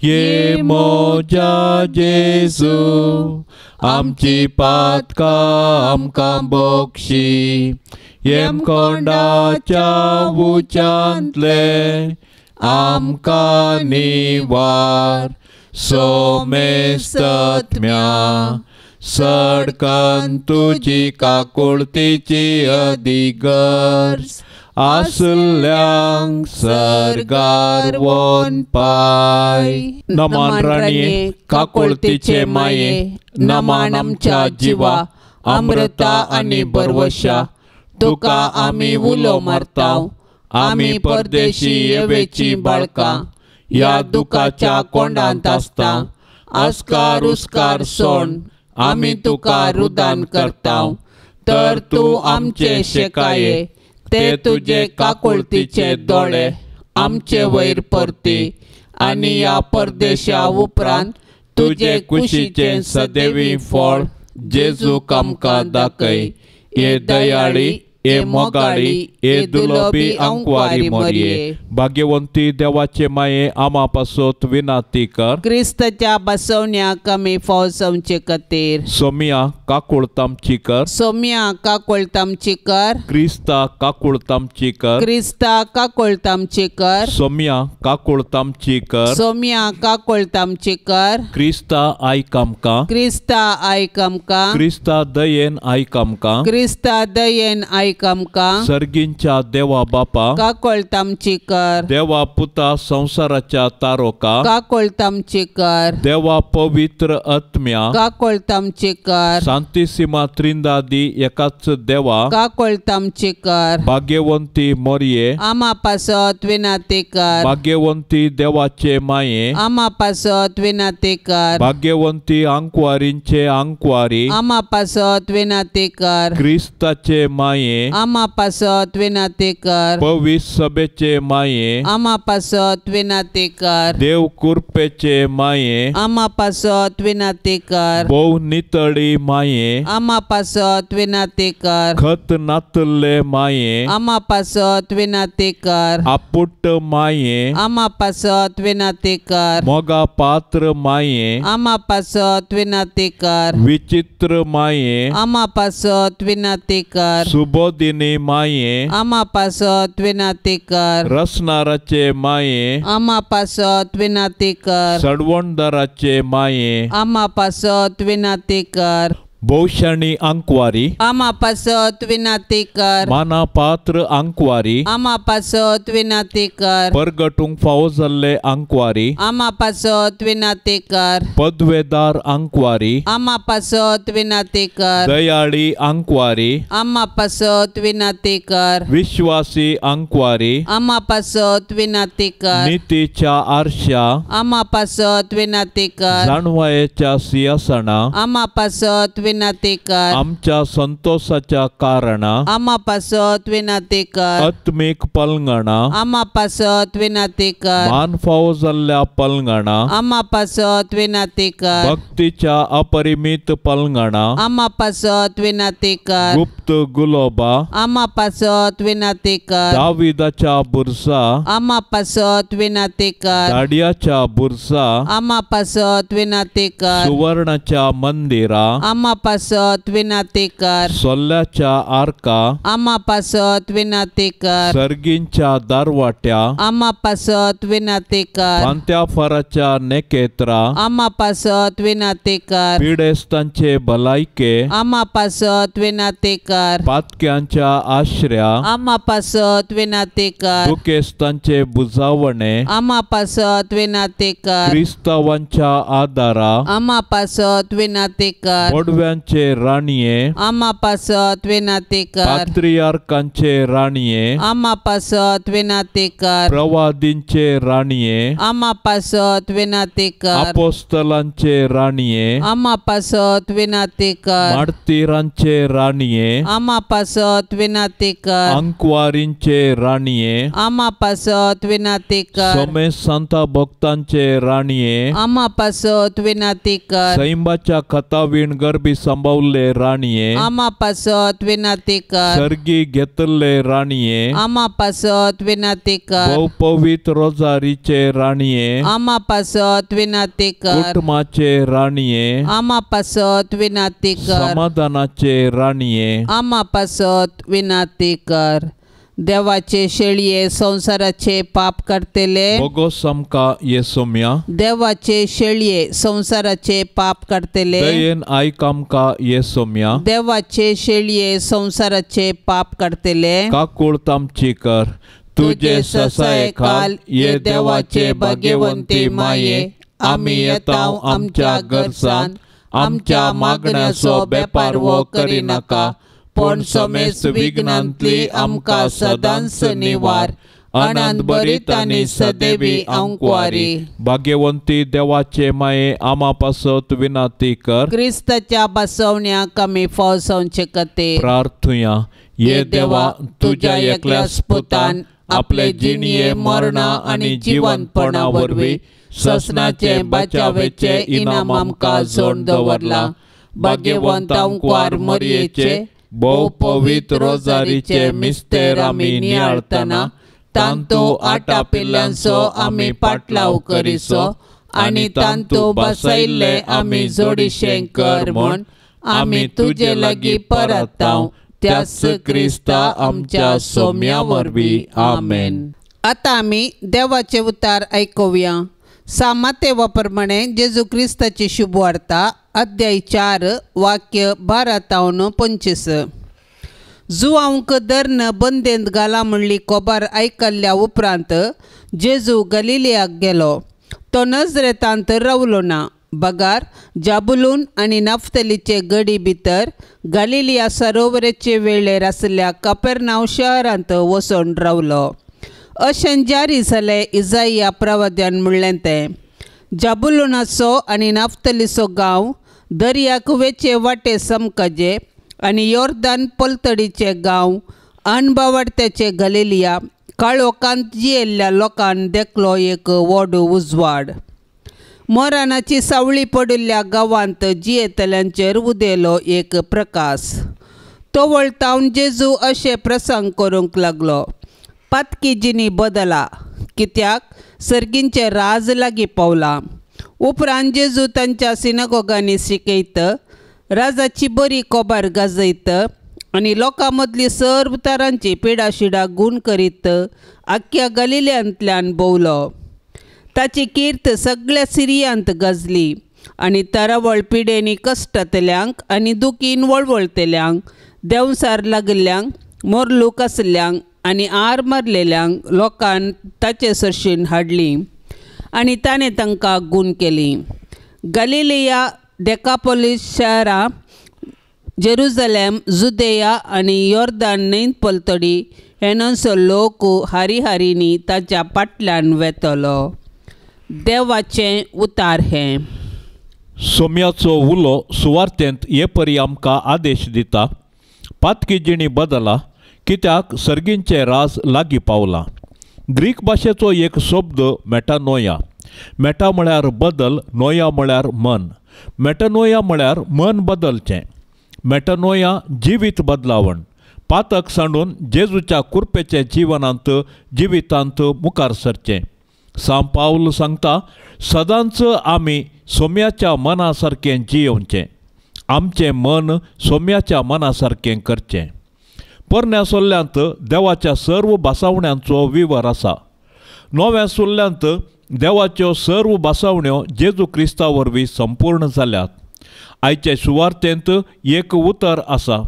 ये मोजा जेजू आमची पातका आमकां बोक्षी येम कोंडाच्या उच्चांतले आमकां निवार सोमेस्तत्म्या सडकन तुजी काकुळतीची अधिगर्ज आसल्यांक सरगार वोन पाय. नमान राणीये काकुळतीचे माये नमान आमच्या जिवा अमृता आणि बरवशा तुका आमी उलो मारताव. आमी परदेशी येवेची बाळकां या दुखाच्या कोंडांत आसताव. आस्कार उस्कार सोड आमी तुका रुदान करताव. तर तू आमचे शेकाये ते तुझे काकुळतीचे दोळे आमचे वयर परती आणि या परदेशा उपरांत तुझे कुशीचे सदैवी फळ जेजूक आमकां दाखय. ये दयाळी ए मोगाळी ए दुलोबी अंकवारी मोरये. भाग्यवंती देवाचे माये आम्हा पासोत विनाती कर. क्रिस्ताच्या बसवण्या कमी फौजमचे खातीर सोमिया काकुळतामची कर. सोम्या काकुळतामची कर. क्रिस्ता काकुळतामची कर. क्रिस्ता काकुळतामची कर. सोमिया काकुळतामची कर. सोम्या काकुळतामची कर. क्रिस्ता आयक आमकां. क्रिस्ता आयक आमकां. क्रिस्ता दयेन आयक आमकां. क्रिस्ता दयेन आयक आमकां. सर्गींच्या देवा बापा काकुळतामची कर. देवा पुता संसाराच्या तारोका काकुळतामची कर. देवा पवित्र आत्म्या काकुळतामची कर. शांतिसीमा त्रिंदादी एकाच देवा काकुळतामची कर. भाग्यवंती मोरये आम्हा पासत विनाती कर. भाग्यवंती देवाचे माये आम्हा पासत विनाती कर. भाग्यवंती अंकवारींचे अंकवारी आम्हा पासत विनाती कर. क्रिस्ताचे माये आम्हा पासत विनाती कर. पवित्र सभेचे माये आम्हा पासत विनाती कर. देव कृपेचे माये आम्हा पासत विनाती कर. बहु नितळी माये आम्हा पासत विनाती कर. खत नातले माये आम्हा पासत विनाती कर. आपुट माये आम्हा पासत विनाती कर. मोगा पात्र माये आम्हा पासत विनाती कर. विचित्र माये आम्हा पासत विनाती कर. सुबोधिनी माये आम्हा पासत विनाती कर. रसनाराचे माये आम्हा पासत विनाती कर. सडवणदाराचे माये आम्हा पासत विनाती कर. भोवशाणी आंकवारी आमा पासत विनाती कर मानापात्र आंकवारी आमा पासत विनाती कर परगटूंक फावो जाल्ले आंकवारी आमा पासत विनाती कर पदवेदार आंकवारी आमा पासत विनाती कर दयाळी आंकवारी आमा पासत विनाती कर विश्वासी आंकवारी आमा पासत विनाती कर नीतीच्या आरशा आमा पासत विनाती कर जाणवायेच्या सिंहासना आमा पासत विनाती कर आमच्या संतोषाच्या कारणा आमा पासत विनाती कर आत्मिक पलंगणा आमा पासत विनाती कर मान फावो जाल्ल्या पलंगणा आमा पासत विनाती कर भक्तीच्या अपरिमित पलंगणा आमा पासत विनाती कर गुप्त गुलोबा आमा पासत विनाती कर दाविदाच्या बुरसा आमा पासत विनाती कर दाडियाच्या बुरसा आमा पासत विनाती कर सुवर्णाच्या मंदिरा आमा पासत विनाती कर सोल्ल्याच्या आर्का आमा पासत विनाती कर सर्गींच्या दारवाट्या आमा पासत विनाती कर पांत्या फराच्या नेकेत्रा आमा पासत विनाती कर पिडेस्तांचे भलायके आमा पासत विनाती कर पातक्यांच्या आश्रया आमा पासत विनाती कर दुखेस्तांचे बुजावणे आमा पासत विनाती कर क्रिस्तावांच्या आदारा आमा पासत विनाती कर मोडव्यांचे राणीये आमा पासत विनाती कर पात्रियार्कांचे राणीये आमा पासत विनाती कर प्रवादींचे राणीये आमा पासत विनाती कर अपोस्तलांचे राणीये आमा पासत विनाती कर मार्तिरांचे राणीये आमा पासत विनाती कर अंकवारींचे राणीये आमा पासत विनाती कर सोमे संता भक्तांचे राणीये आमा पासत विनाती कर सैंबाच्या खतावीण गरबी संभावले राणीये आमा पासत विनाती कर सर्गी घेतले राणीये आमा पासत विनाती कर बहुपवित रोजारीचे राणीये आमा पासत विनाती कर कुटुंबाचे राणीये आमा पासत विनाती कर समाधानाचे राणीये आमा पासत विनाती कर देवाचे शेळये संसाराचे पाप करतेले बगो समका येसोम्या देवाचे शेळये संसाराचे पाप करतेले दयेन आयकामका येसोम्या देवाचे शेळये संसाराचे पाप करतेले काकुळ तामची कर तुझे ससाये खाल ये देवाचे भाग्यवंती माये आम्ही येताव आमच्या घरसान आमच्या मागण्याचो बेपार वो करी नाका पण समेस्त विघ्नांतली आमकां सदांच निवार आनंद बरीत आनी सदैवी आंकवारी भाग्यवंती देवाचे माये आमा पासत विनाती कर क्रिस्ताच्या बसवण्याक आमी फाव संचे कते प्रार्थुया ये देवा तुझ्या एकल्याच पुतान आपले जिणये मरणा आनी जीवनपणा वरवीं ससनाचे बचावेचे इनाम आमकां जोड दवरला भाग्यवंत आंकवार मरयेचे भोव पवित्र रोजारीचे मिस्तेर आमी नियाळतना तांतू आटा पिल्ल्यांचो आमी पाटलाव करिसो आनी तांतू बसयल्ले आमी जोडिशें कर म्हूण आमी तुजे लागीं परताव त्याच क्रिस्ता आमच्या सोम्या वरवीं आमेन. आतां आमी देवाचे उतार आयकुया. सामातेवा प्रमाणे जेजू क्रिस्ताची शुभ वार्ता अध्याय 4 वाक्य 12-25. जुआंक धरण बंदेंत घाला म्हणली खबर आयकल्ल्या उपरांत जेजू गलिलियाक गेलो. तो नजरेतांत रावलो ना. बगार जाबुलून आनी नफ्तलीचे गडी भितर गलिलिया सरोवराचे वेळेर आसल्या कपेरनांव शहरांत वचून रावलो. अशें जारी जालें इसाइया प्रवाद्यान म्हणलें तें. जाबुलूनाचो आनी नफ्तलीचो गांव दर्याक वेचे वाटे समकजे आनी योर्दान पलतडीचे गांव अणभवाडत्याचे गलिलिया काळोखांत जियेल्ल्या लोकांक देखलो एक व्हड उजवाड. मोरानाची सावळी पडिल्ल्या गांवांत जियेतल्यांचेर उदेलो एक प्रकाश. तो वळतावन जेजू अशे प्रसंग करूंक लागलो. पातकी जिनी बदला कित्याक सर्गींचे राज लागीं पावला. उपरांत जेजू तांच्या सिनगोगांनी शिकयत, राजाची बरी खबर गाजयत आनी लोकां मदली सर्व तरांची पिडाशिडा गूण करीत आख्या गलिलियांतल्यान भोंवलो. ताची कीर्त सगळ्या सिरियांत गाजली आनी तरावळ पिडेनी कश्टांतल्यांक आनी दुखीन वळवळतेल्यांक, देंवसार लागिल्ल्यांक, मोरलूक आशिल्ल्यांक आनी आर मारलेल्यांक लोकांन ताचे सरशीण हाडली आनी ताणें तांकां गूण केली. गलिलिया, डेकापोलीस शारां, जेरुसलेम, जुदेया आनी योर्दान न्हंय पलतडी हेनोसो लोक हारी हारींनी ताच्या फाटल्यान वेतलो. देवाचें उतार हें. सोम्याचो उलो सुवार्थेंत ये परी आमकां आदेश दिता, पातकी जिणी बदला, कित्याक सर्गींचें राज लागीं पावलां. ग्रीक भाशेचो एक शब्द मेटानोया. मेटा म्हळ्यार बदल, नोया म्हळ्यार मन. मेटानोया म्हळ्यार मन बदलचें. मेटानोया जिवीत बदलावण. पातक सांडून जेजूच्या कुरपेचे जिवितांत मुखार सरचें. सांत पावल सांगता, सदांच आमी सोम्याच्या मना सारकें जियोवचें. आमचें मन सोम्याच्या मना सारकें करचें. पोरण्या सोल्ल्यांत देवाच्या सर्व बासावण्यांचो विवर आसा. नव्या सोल्ल्यांत देवाच्यो सर्व बासावण्यो जेजू क्रिस्ता वरवीं संपूर्ण जाल्यात. आयचे सुवार्थेंत एक उतर आसा.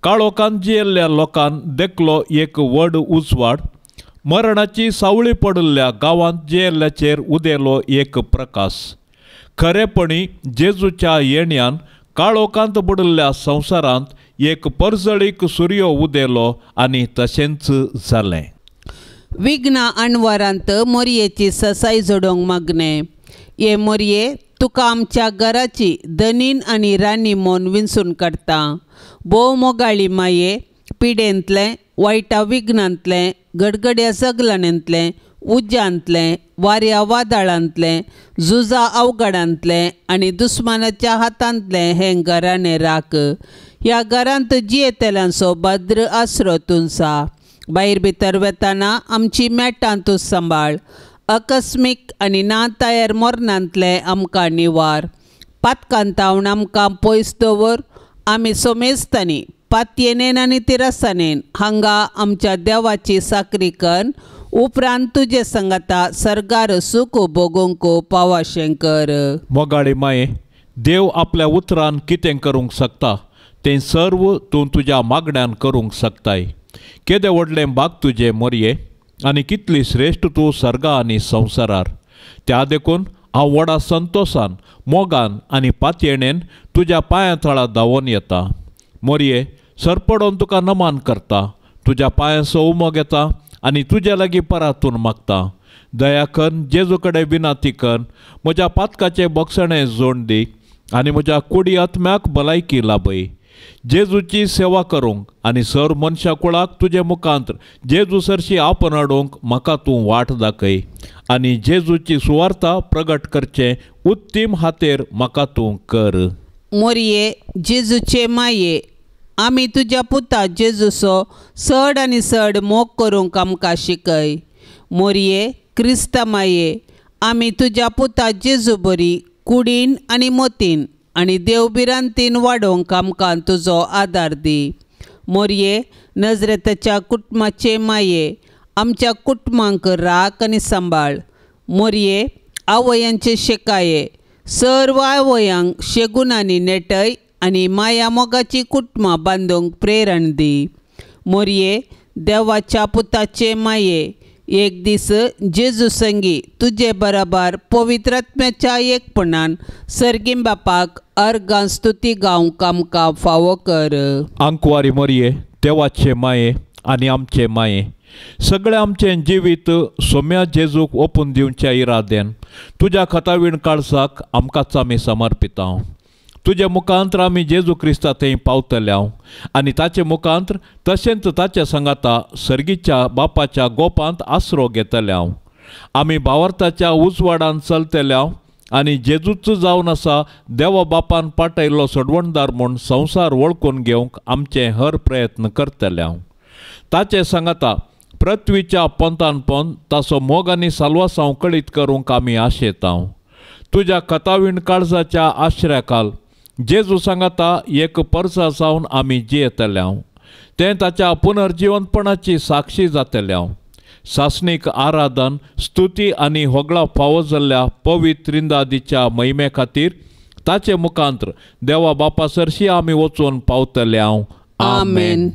काळोखांत जियेल्ल्या लोकांक देखलो एक व्हड उजवाड. मरणाची सावळी पडिल्ल्या गांवांत जियेल्ल्याचेर उदेलो एक प्रकाश. खरेपणी जेजूच्या येण्यान काळोखांत बुडिल्ल्या संवसारांत एक परजळीक सूर्य उदेलो आनी तशेंच जालें. विघ्ना आणवारांत मोरयेची ससाय जोडोंक मागणें. ये मोरये, तुका आमच्या घराची धनीन आनी रानी मोन विंचून काडटा. भोव मोगाळी माये, पिडेंतलें, वायटा विघ्नांतलें, गडगड्या जगलण्यांतलें, उज्यांतलें, वाऱ्या वादळांतलें, झुजा अवघडांतलें आनी दुस्मानाच्या हातांतलें हें घराणें राख. ह्या घरांत जियेतेल्यांचो भद्र आसरो तुंचा. भायर भितर वेताना आमची मेटां तूं सांबाळ. अकस्मीक आनी ना तयार मोरणांतले आमकां निवार. पातकांतावण आमकां पयस दवर. आमी सोमेस्तानी पातयेनेन आनी तिरासानेन हांगा आमच्या देवाची साकरी कर. उपरांत तुजे सांगाता सर्गार सूख भोगूंक पावाशें कर. मोगाळी माये, देव आपल्या उतरान कितें करूंक शकता तें सर्व तूं तुज्या मागण्यान करूंक शकताय. केदें व्हडलें भाग तुजें मोरये, आनी कितली श्रेश्ठ तूं सर्गा आनी संवसारार. त्या देखून हांव व्हडा संतोशान, मोगान आनी पातयेणेन तुज्या पांयां थळा धांवून येता. मोरये, सरपडोन तुका नमान करता. तुज्या पांयांचो उमो घेता आनी तुजे लागीं परातून मागता. दया कर, जेजू कडेन विनाती कर. म्हज्या पातकाचें बक्षणें जोड दी आनी म्हज्या कुडी आत्म्याक भलायकी लाभय. जेजूची सेवा करूंक आनी सर मनशा कुळाक तुजे मुखांत जेजू सरशी आपण हाडूंक म्हाका तूं वाट दाखय. आनी जेजूची सुवार्ता प्रगट करचें उत्तीम हातेर म्हाका तूं कर. मोरये, जेजूचे माये, आमी तुज्या पुता जेजूचो चड आनी चड मोग करूंक आमकां शिकय. मोरये, क्रिस्ता माये, आमी तुज्या पुता जेजू बरी कुडीन आनी मोतीन आनी देवबिरांतीन वाडोवंक आमकां तुजो आदार दी. मोरये, नजरेताच्या कुटुंबाचे माये, आमच्या कुटुंबांक राख आनी सांबाळ. मोरये, आवयांचे शेकाये, सर्व आवयांक शेगुणांनी नेटय आनी माया मोगाची कुटुंबां बांदूंक प्रेरण दी. मोरये, देवाच्या पुताचे माये, एक दीस जेजू संगी तुजे बराबर पवित्रात्म्याच्या एकपणान सर्गीम बापाक अर्गां स्तुती गावंक आमकां फावो कर. आंकवारी मोरये, देवाचे माये आनी आमचे माये, सगळें आमचें जिवीत सोम्या जेजूक ओपून दिवच्या इरादेन तुज्या खतावीण काळजाक आमकांच आमी समर्पिता. तुजे मुखांत्र आमी जेजू क्रिस्ता थंय पावतल्या आनी ताचे मुखांत्र तशेंच ताचे सांगाता सर्गीच्या बापाच्या गोपांत आसरो घेतल्या. आमी भावार्थाच्या उजवाडान चलतल्या आनी जेजूच जावन आसा देवा बापान पाटयल्लो सोडवणदार म्हूण संवसार वळखून घेवंक आमचे हर प्रयत्न करतल्या. ताचे सांगाता पृथ्वीच्या पंतान पंत ताचो मोग आनी साल्वासांव कळीत करूंक आमी आशेता. तुज्या कथावीण काळजाच्या आश्र्याखाल जेजू सांगाता एक परसा जावन आमी जियेतल्या. तें ताच्या पुनर्जिवंतपणाची साक्षी जातल्या. सासणीक आराधन स्तुती आनी होगळा फावो जाल्ल्या पवित्र इंदादीच्या महिमे खातीर ताचे मुखांतर देवा बापा सरशी आमी वचून पावतल्या. आमेन.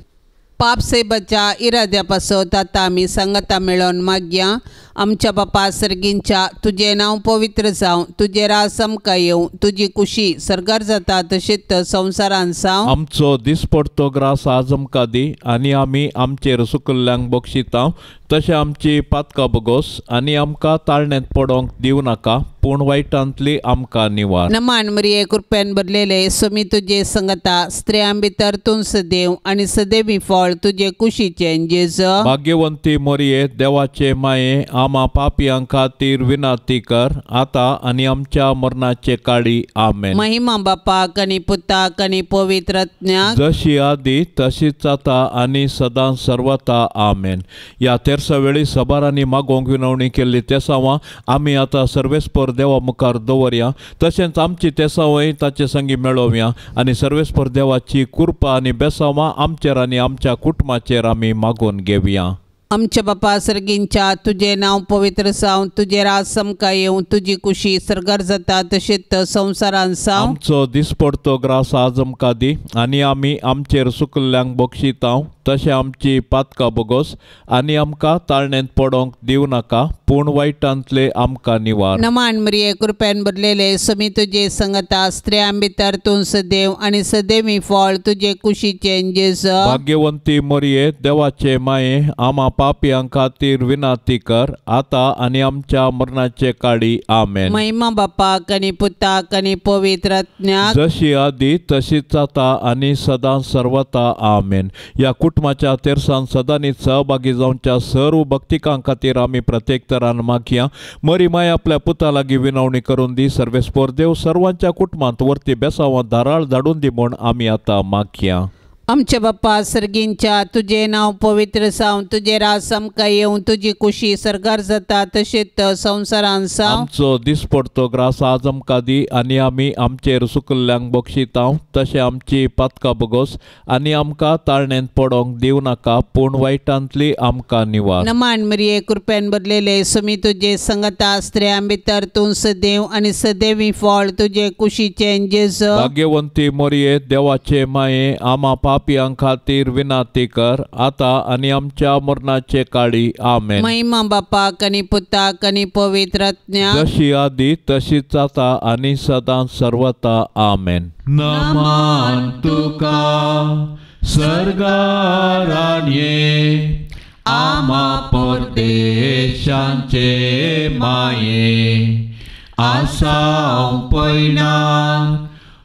पाप से बचा इराद्या पासत आतां आमी सांगता मेळोन मागया. आमच्या बापा सर्गींच्या तुजें नांव पवित्र जावं, तुजें राज आमकां येवं, तुजी कुशी सरकार जाता तशीच संवसारान जावं. आमचो दिसपडतो ग्रास आज आमकां दी आनी आमी आमचेर सुकल्ल्यांक बक्षिता तशें आमची पातकां बगोस आनी आमकां ताळण्यांत पडोंक दिवं नाका पूण वायटांतली आमकां निवार. नमान मरिये कृपेन भरलेले सोमी तुजे संगता स्त्रियां भितर तूं सदैव आनी सदैवी फळ तुजे कुशीचें जेजू. भाग्यवंती मोरये देवाचे माये आमा पापियां खातीर विनाती कर आतां आनी आमच्या मरणाचे काळी. आमेन. महिमा बापाक आनी पुताक आनी पवित्र आत्म्याक जशी आदी तशीच आता आनी सदां सर्वता. आमेन. या तेरसा वेळी सबारांनी मागोवंक विनवणी केल्ली तेसावां आमी आतां सर्वेस्पर देवा मुखार दवरया. तशेंच आमची तेसावय ताचे संगी मेळोवया आनी सर्वेस्पर देवाची कृपा आनी बेसावां आमचेर आनी आमच्या कुटुंबाचेर आमी मागून घेवया. आमच्या बापा सर्गींच्या तुजें नांव पवित्र जावं, तुजें राज आमकां येवं, तुजी कुशी सरकार जाता तशीच संवसारान जावं. आमचो दिसपडतो ग्रास आज आमकां दी आनी आमी आमचेर सुकल्ल्यांक बक्षिता तशें आमची पातकां बगोस आनी आमकां ताळण्यांत पडोंक दिवं नाका पूण वायटांतले आमकां निवार. नमान मरिये कृपेन भरलेले सोमी तुजे संगता स्त्रियां भितर तूं सदैव आनी सदैवी फळ तुजे कुशीचें जेजू. भाग्यवंती मोरये देवाचे माये आमा पापियां खातीर विनाती कर आतां आनी आमच्या मरणाचे काळी. आमेन. महिमा बापाक आनी पुताक आनी पवित्र आत्म्याक जशी आदी तशीच आता आनी सदां सर्वता. आमेन. या कुटुंबाच्या तेरसान सदांनीच सहभागी जावच्या सर्व भक्तिकां खातीर आमी प्रत्येक तरान मागया. मरी माय आपल्या पुता लागीं विनवणी करून दी. सर्वेस्पर देव सर्वांच्या कुटुंबांत वर्ती बेसावां धाराळ धाडून दी म्हूण आमी आतां मागया. आमच्या बापा सर्गींच्या तुजें नांव पवित्र जावं, तुजें राज आमकां येवं, तुजी कुशी सरकार जाता तशीच संवसारान जावं. आमचो दिसपडतो ग्रास आज आमकां दी आनी आमी आमचेर सुकल्ल्यांक बक्षिता तशें आमची पातकां बगोस आनी आमकां ताळण्यांत पडोंक दिवं नाका पूण वायटांतली आमकां निवार. नमान मरिये कृपेन भरलेले सोमी तुजे संगता स्त्रियां भितर तूं सदैव आनी सदैवी फळ तुजे कुशीचें जेजू. भाग्यवंती मोरये देवाचे माये आमा पापियां खातीर विनाती कर आतां आनी आमच्या मरणाचे काळी. आमेन. महिमा बापाक आनी पुताक आनी पवित्र आत्म्याक जशी आदी तशीच आता आनी सदां सर्वता. आमेन. नमान तुका सर्गारान ये आमा परदेशांचे माये आसां पैणां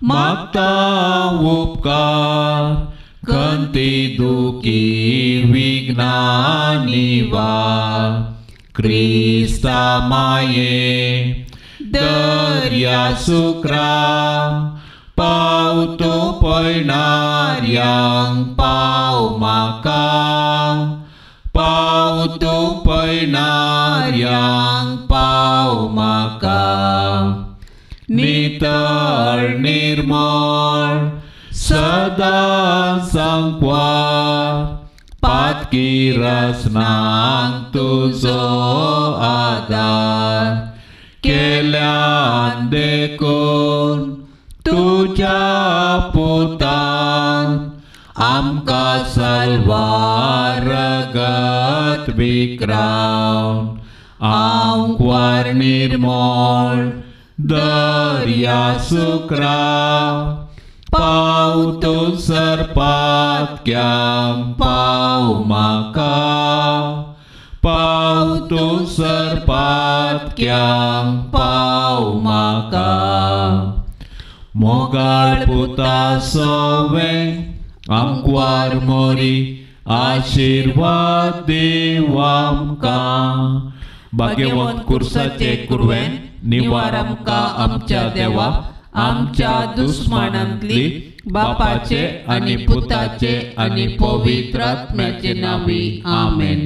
मागता उपकार खंती दुखी विघ्नां निवार. क्रिस्ता माये दर्या सुक्रा पावतो पैणाऱ्यांक पाव म्हाका पावतो पैणाऱ्यांक पाव म्हाका. नितळ निर्मळ सदां सांकवार पातकी रसनांक तुजो आदार केल्यान देखून तुज्या पुतान आमकां सलवार रगत विक्रावन आंकवार निर्मळ दर्या सुक्रा पावतो सर्पात्यांक पाव म्हाका पावतो सर्पात्यांक पाव म्हाका. मोगाळ पुता सोवे आंकवार मोरी आशिर्वाद देव आमकां. भाग्यवंत कुर्साचे कुरवेन निवार आमकां आमच्या देवा आमच्या दुस्मानांतली बापाचे आनी पुताचे आनी पवित्र आत्म्याचे नांवी. आमेन.